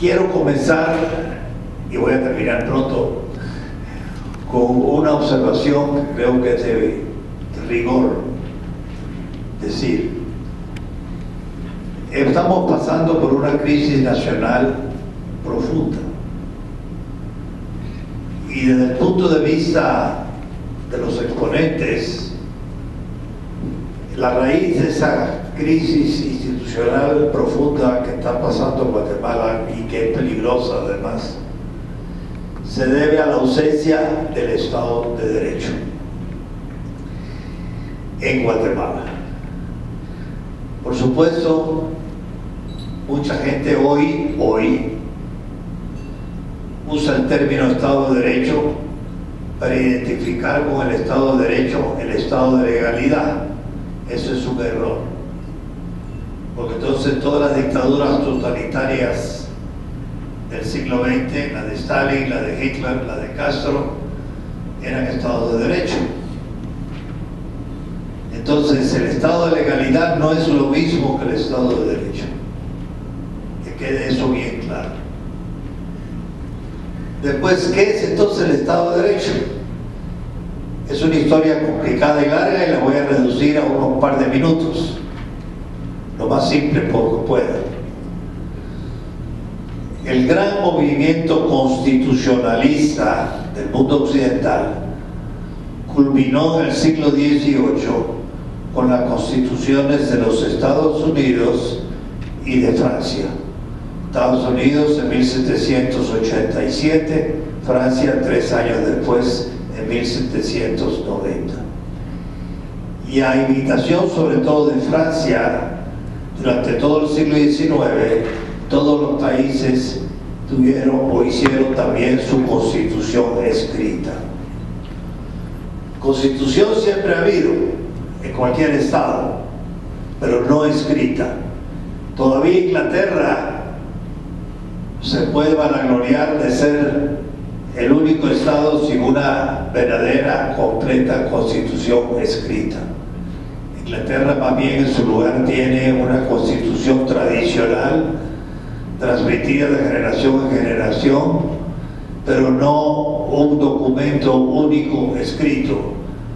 Quiero comenzar, y voy a terminar pronto, con una observación que creo que es de rigor. Decir, estamos pasando por una crisis nacional profunda. Y desde el punto de vista de los exponentes, la raíz de esa crisis institucional profunda que está pasando en Guatemala y que es peligrosa además, se debe a la ausencia del Estado de Derecho en Guatemala. Por supuesto, mucha gente hoy usa el término Estado de Derecho para identificar con el Estado de Derecho el Estado de legalidad. Eso es un error, porque entonces todas las dictaduras totalitarias del siglo XX, la de Stalin, la de Hitler, la de Castro, eran estados de derecho. Entonces el Estado de legalidad no es lo mismo que el Estado de derecho. Que quede eso bien claro. Después, ¿qué es entonces el Estado de derecho? Es una historia complicada y larga y la voy a reducir a unos par de minutos, lo más simple que pueda. El gran movimiento constitucionalista del mundo occidental culminó en el siglo XVIII con las constituciones de los Estados Unidos y de Francia. Estados Unidos en 1787, Francia 3 años después, en 1790. Y a imitación sobre todo de Francia, durante todo el siglo XIX, todos los países tuvieron o hicieron también su constitución escrita. Constitución siempre ha habido en cualquier estado, pero no escrita. Todavía Inglaterra se puede vanagloriar de ser el único estado sin una verdadera, completa constitución escrita. Inglaterra más bien en su lugar tiene una constitución tradicional transmitida de generación en generación, pero no un documento único escrito.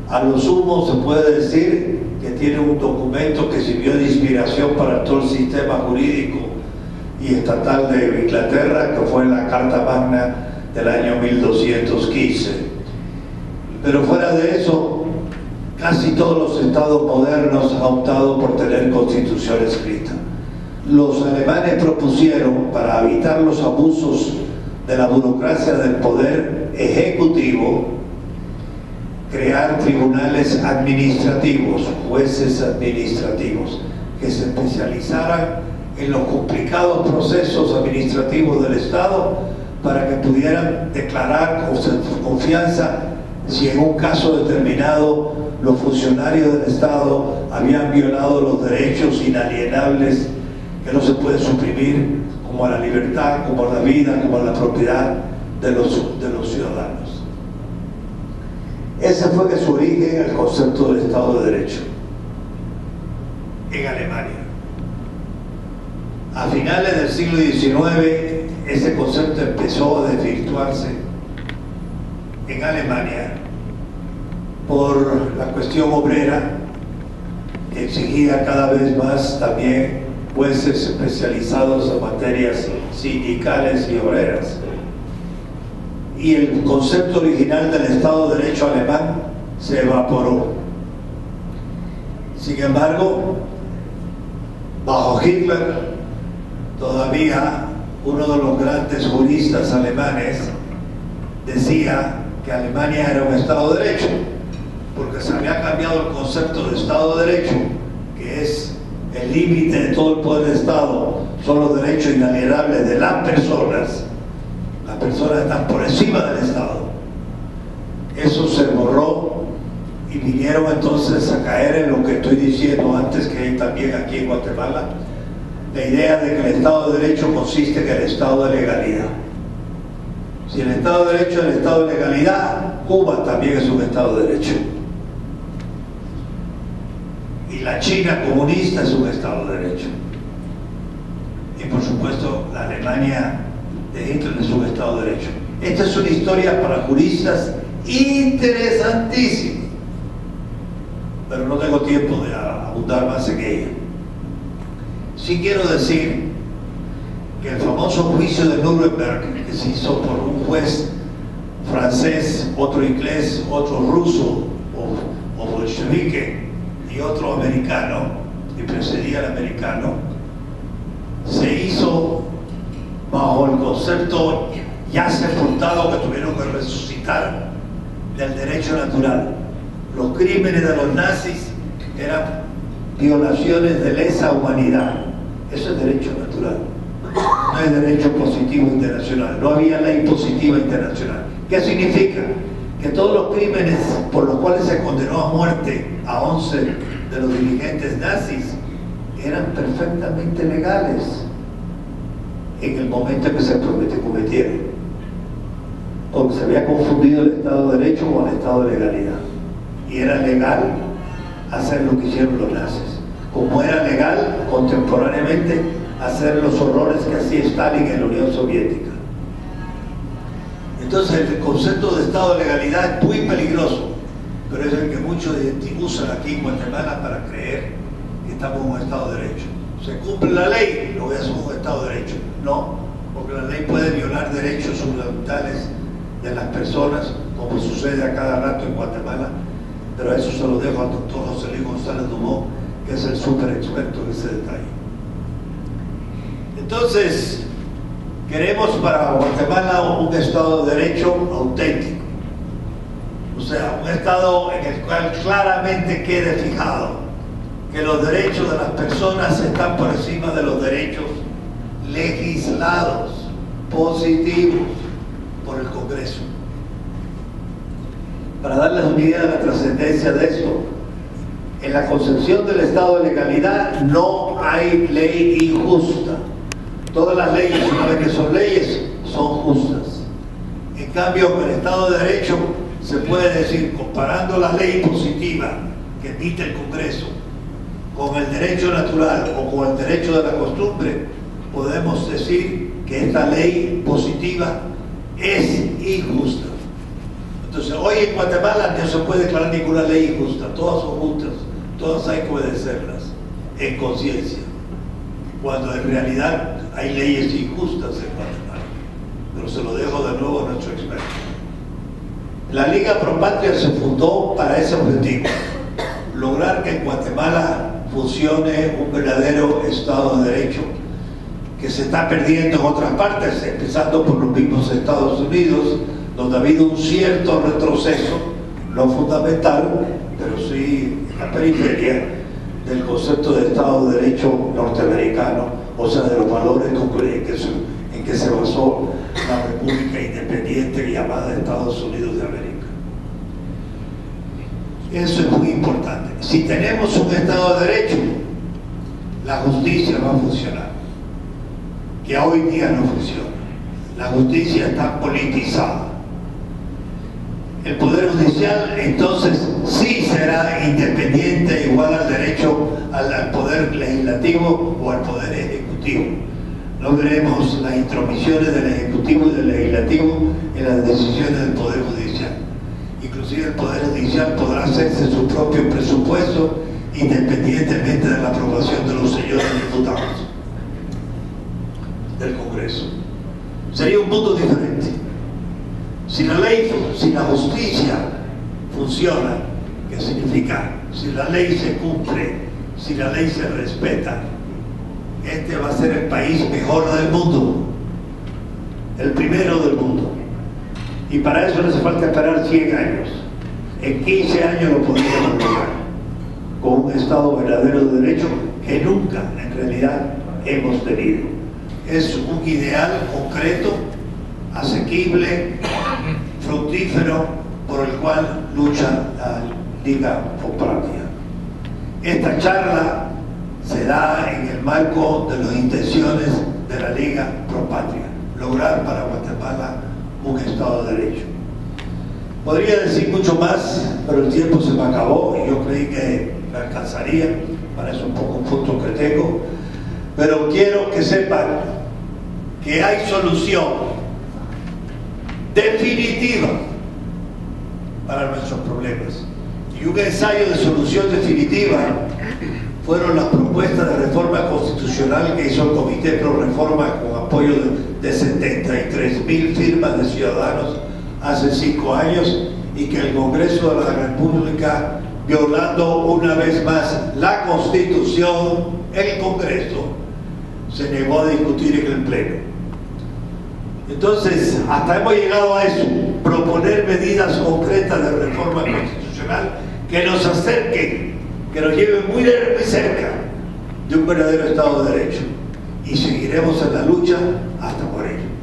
A lo sumo se puede decir que tiene un documento que sirvió de inspiración para todo el sistema jurídico y estatal de Inglaterra, que fue la Carta Magna del año 1215. Pero fuera de eso, casi todos los estados modernos han optado por tener constitución escrita. Los alemanes propusieron, para evitar los abusos de la burocracia del poder ejecutivo, crear tribunales administrativos, jueces administrativos, que se especializaran en los complicados procesos administrativos del Estado para que pudieran declarar con confianza si en un caso determinado los funcionarios del Estado habían violado los derechos inalienables que no se pueden suprimir, como la libertad, como la vida, como la propiedad de los ciudadanos. Ese fue de su origen el concepto del Estado de Derecho en Alemania. A finales del siglo XIX, ese concepto empezó a desvirtuarse en Alemania por la cuestión obrera, que exigía cada vez más también jueces especializados en materias sindicales y obreras. Y el concepto original del Estado de Derecho alemán se evaporó. Sin embargo, bajo Hitler, todavía uno de los grandes juristas alemanes decía que Alemania era un Estado de Derecho, porque se había cambiado el concepto de Estado de Derecho, que es el límite de todo el poder del Estado, son los derechos inalienables de las personas. Las personas están por encima del Estado. Eso se borró y vinieron entonces a caer en lo que estoy diciendo antes, que hay también aquí en Guatemala, la idea de que el Estado de Derecho consiste en el Estado de legalidad. Si el Estado de Derecho es el Estado de legalidad, Cuba también es un Estado de Derecho. Y la China comunista es un Estado de Derecho. Y por supuesto la Alemania de Hitler es un Estado de Derecho. Esta es una historia para juristas interesantísima, pero no tengo tiempo de abundar más en ella. Sí quiero decir que el famoso juicio de Nuremberg, que se hizo por un juez francés, otro inglés, otro ruso o bolchevique y otro americano, y precedía al americano, se hizo bajo el concepto ya sepultado que tuvieron que resucitar del derecho natural. Los crímenes de los nazis eran violaciones de lesa humanidad. Eso es derecho natural, no es derecho positivo internacional. No había ley positiva internacional. ¿Qué significa? Que todos los crímenes por los cuales se condenó a muerte a 11 de los dirigentes nazis eran perfectamente legales en el momento en que se cometieron, porque se había confundido el Estado de Derecho con el Estado de legalidad, y era legal hacer lo que hicieron los nazis, como era legal contemporáneamente hacer los horrores que hacía Stalin en la Unión Soviética. Entonces el concepto de Estado de legalidad es muy peligroso, pero es el que muchos usan aquí en Guatemala para creer que estamos en un Estado de Derecho. Se cumple la ley, lo voy a hacer un Estado de Derecho. No, porque la ley puede violar derechos fundamentales de las personas, como sucede a cada rato en Guatemala, pero eso se lo dejo al doctor José Luis González Dumont, que es el súper experto en ese detalle. Entonces, queremos para Guatemala un Estado de Derecho auténtico, o sea, un Estado en el cual claramente quede fijado que los derechos de las personas están por encima de los derechos legislados, positivos, por el Congreso. Para darles una idea de la trascendencia de esto, en la concepción del Estado de legalidad no hay ley injusta. Todas las leyes, una vez que son leyes, son justas. En cambio, con el Estado de Derecho se puede decir, comparando la ley positiva que emite el Congreso con el derecho natural o con el derecho de la costumbre, podemos decir que esta ley positiva es injusta. Entonces, hoy en Guatemala no se puede declarar ninguna ley injusta, todas son justas, todas hay que obedecerlas en conciencia, cuando en realidad hay leyes injustas en Guatemala. Pero se lo dejo de nuevo a nuestro experto. La Liga Pro Patria se fundó para ese objetivo, lograr que en Guatemala funcione un verdadero Estado de Derecho, que se está perdiendo en otras partes, empezando por los mismos Estados Unidos, donde ha habido un cierto retroceso, no fundamental, pero sí en la periferia del concepto de Estado de Derecho norteamericano, o sea, de los valores en que se basó la República Independiente llamada Estados Unidos de América. Eso es muy importante. Si tenemos un Estado de Derecho, la justicia va a funcionar, que hoy día no funciona. La justicia está politizada. El Poder Judicial entonces sí será independiente, igual al derecho al Poder Legislativo o al Poder Ejecutivo. No veremos las intromisiones del Ejecutivo y del Legislativo en las decisiones del Poder Judicial. Inclusive el Poder Judicial podrá hacerse su propio presupuesto independientemente de la aprobación de los señores diputados del Congreso. Sería un mundo diferente. Si la ley, si la justicia funciona, ¿qué significa? Si la ley se cumple, si la ley se respeta, este va a ser el país mejor del mundo, el primero del mundo. Y para eso no hace falta esperar 100 años. En 15 años lo podríamos lograr, con un Estado verdadero de derecho que nunca en realidad hemos tenido. Es un ideal concreto, asequible, fructífero, por el cual lucha la Liga Pro Patria. Esta charla se da en el marco de las intenciones de la Liga Pro Patria, lograr para Guatemala un Estado de Derecho. Podría decir mucho más, pero el tiempo se me acabó y yo creí que me alcanzaría, para eso un poco un punto que tengo, pero quiero que sepan que hay solución definitiva para nuestros problemas. Y un ensayo de solución definitiva fueron las propuestas de reforma constitucional que hizo el Comité Pro Reforma con apoyo de 73.000 firmas de ciudadanos hace 5 años, y que el Congreso de la República, violando una vez más la Constitución, el Congreso se negó a discutir en el Pleno. Entonces, hasta hemos llegado a eso, proponer medidas concretas de reforma constitucional que nos acerquen, que nos lleven muy cerca de un verdadero Estado de Derecho. Y seguiremos en la lucha hasta por ello.